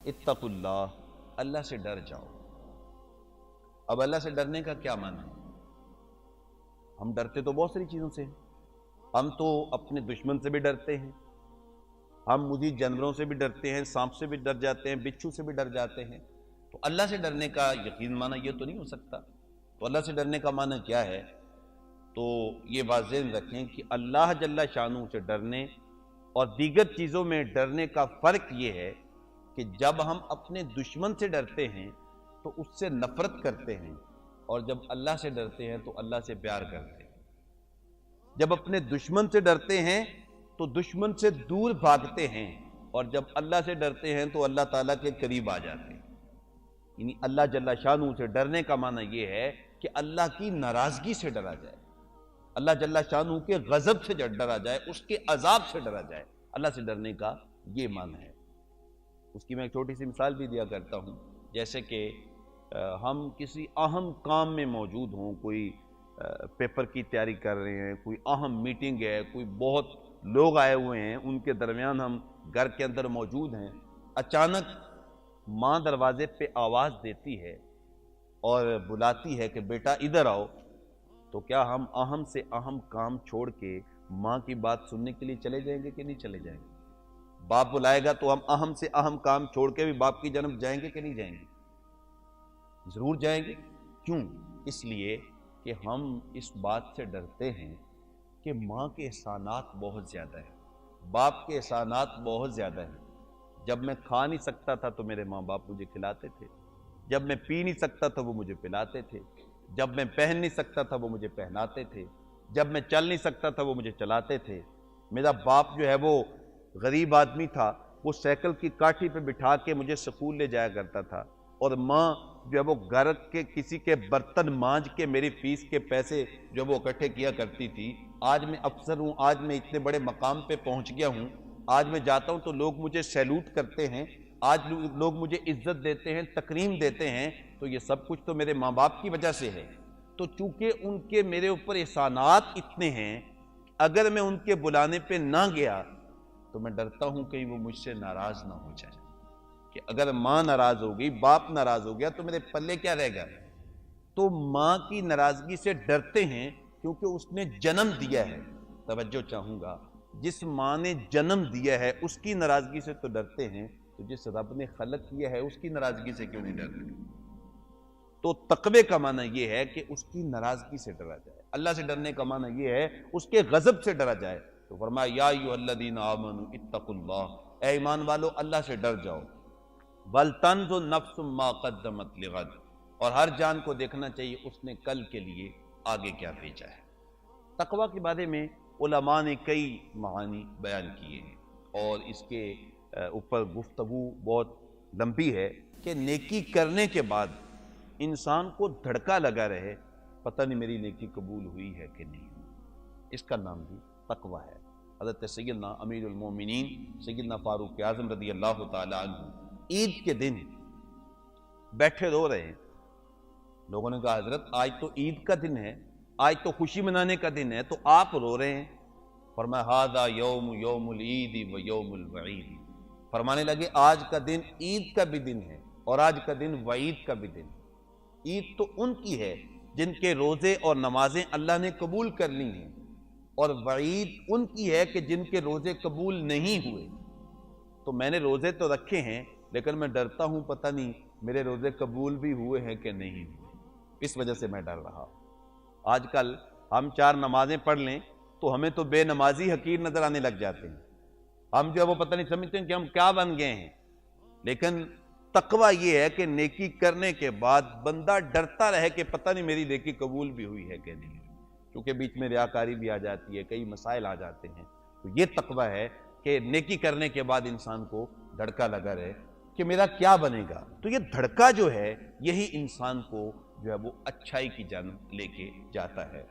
इत्तकुल्लाह, अल्लाह से डर जाओ। अब अल्लाह से डरने का क्या माना है? हम डरते तो बहुत सारी चीज़ों से हैं। हम तो अपने दुश्मन से भी डरते हैं, हम मुझे जानवरों से भी डरते हैं, सांप से भी डर जाते हैं, बिच्छू से भी डर जाते हैं। तो अल्लाह से डरने का यकीन माना ये तो नहीं हो सकता। तो अल्लाह से डरने का माना क्या है? तो ये बात ज़हन रखें कि अल्लाह जल्ला शानू से डरने और दीगर चीज़ों में डरने का फ़र्क ये है कि जब हम अपने दुश्मन से डरते हैं तो उससे नफ़रत करते हैं, और जब अल्लाह से डरते हैं तो अल्लाह से प्यार करते हैं। जब अपने दुश्मन से डरते हैं तो दुश्मन से दूर भागते हैं, और जब अल्लाह से डरते हैं तो अल्लाह ताला के करीब आ जाते हैं। यानी अल्लाह जल्ला शानू से डरने का माना यह है कि अल्लाह की नाराज़गी से डरा जाए, अल्लाह जल्ला शानू के गज़ब से डरा जाए, उसके अजाब से डरा जाए। अल्लाह से डरने का ये माना है। उसकी मैं एक छोटी सी मिसाल भी दिया करता हूँ। जैसे कि हम किसी अहम काम में मौजूद हों, कोई पेपर की तैयारी कर रहे हैं, कोई अहम मीटिंग है, कोई बहुत लोग आए हुए हैं, उनके दरमियान हम घर के अंदर मौजूद हैं। अचानक माँ दरवाजे पे आवाज़ देती है और बुलाती है कि बेटा इधर आओ। तो क्या हम अहम से अहम काम छोड़ के माँ की बात सुनने के लिए चले जाएंगे कि नहीं चले जाएंगे? बाप बुलाएगा तो हम अहम से अहम काम छोड़ के भी बाप की जन्म जाएंगे कि नहीं जाएंगे? जरूर जाएंगे। क्यों? इसलिए कि हम इस बात से डरते हैं कि माँ के एहसानात बहुत ज़्यादा है, बाप के एहसानात बहुत ज़्यादा हैं। जब मैं खा नहीं सकता था तो मेरे माँ बाप मुझे खिलाते थे, जब मैं पी नहीं सकता था वो मुझे पिलाते थे, जब मैं पहन नहीं सकता था वो मुझे पहनाते थे, जब मैं चल नहीं सकता था वो मुझे चलाते थे। मेरा बाप जो है वो गरीब आदमी था, वो साइकिल की काठी पे बिठा के मुझे स्कूल ले जाया करता था, और माँ जो है वो घर के किसी के बर्तन मांज के मेरी फीस के पैसे जो वो इकट्ठे किया करती थी। आज मैं अफसर हूँ, आज मैं इतने बड़े मकाम पे पहुँच गया हूँ, आज मैं जाता हूँ तो लोग मुझे सैल्यूट करते हैं, आज लोग मुझे इज्जत देते हैं, तकरीम देते हैं। तो ये सब कुछ तो मेरे माँ बाप की वजह से है। तो चूंकि उनके मेरे ऊपर एहसानात इतने हैं, अगर मैं उनके बुलाने पे ना गया तो मैं डरता हूं कहीं वो मुझसे नाराज ना हो जाए, कि अगर माँ नाराज हो गई, बाप नाराज हो गया तो मेरे पल्ले क्या रहेगा। तो माँ की नाराजगी से डरते हैं क्योंकि उसने जन्म दिया है। तवज्जो चाहूंगा, जिस माँ ने जन्म दिया है उसकी नाराजगी से तो डरते हैं, तो जिस रब ने खलक किया है उसकी नाराजगी से क्यों नहीं डरते? तो तकवे का माना यह है कि उसकी नाराजगी से डरा जाए। अल्लाह से डरने का माना यह है उसके गजब से डरा जाए। तो फरमाया या अय्युहल्लज़ीना आमनू इत्तकुल्लाह, ऐ ईमान वालो अल्लाह से डर जाओ। वल तंज़ुर नफ्सुम मा क़द्दमत लिग़द, और हर जान को देखना चाहिए उसने कल के लिए आगे क्या भेजा है। तकवा के बारे में उलमा ने कई मानी बयान किए हैं, और इसके ऊपर गुफ्तगू बहुत लंबी है कि नेकी करने के बाद इंसान को धड़का लगा रहे, पता नहीं मेरी नेकी कबूल हुई है कि नहीं। इसका नाम भी तकवा है। हज़रत सैयदना अमीरुल मोमिनीन सैयदना फारूक आज़म रज़ी अल्लाह ताला अन्हु ईद के दिन बैठे रो रहे हैं। लोगों ने कहा हजरत आज तो ईद का दिन है, आज तो खुशी मनाने का दिन है, तो आप रो रहे हैं? फरमाया हाज़ा यौमुल ईद व यौमुल वईद। फरमाने लगे आज का दिन ईद का भी दिन है और आज का दिन वईद का भी दिन। ईद तो उनकी है जिनके रोजे और नमाजें अल्लाह ने कबूल कर ली हैं, और वईद उनकी है कि जिनके रोजे कबूल नहीं हुए। तो मैंने रोजे तो रखे हैं, लेकिन मैं डरता हूं पता नहीं मेरे रोजे कबूल भी हुए हैं कि नहीं हुए, इस वजह से मैं डर रहा हूं। आजकल हम 4 नमाजें पढ़ लें तो हमें तो बेनमाजी हकीर नजर आने लग जाते हैं। हम जो है वो पता नहीं समझते हैं कि हम क्या बन गए हैं। लेकिन तकवा ये है कि नेकी करने के बाद बंदा डरता रहे कि पता नहीं मेरी नेकी कबूल भी हुई है कि नहीं, क्योंकि बीच में रियाकारी भी आ जाती है, कई मसाइल आ जाते हैं। तो ये तकवा है कि नेकी करने के बाद इंसान को धड़का लगा रहे कि मेरा क्या बनेगा। तो ये धड़का जो है यही इंसान को जो है वो अच्छाई की जानब लेके जाता है।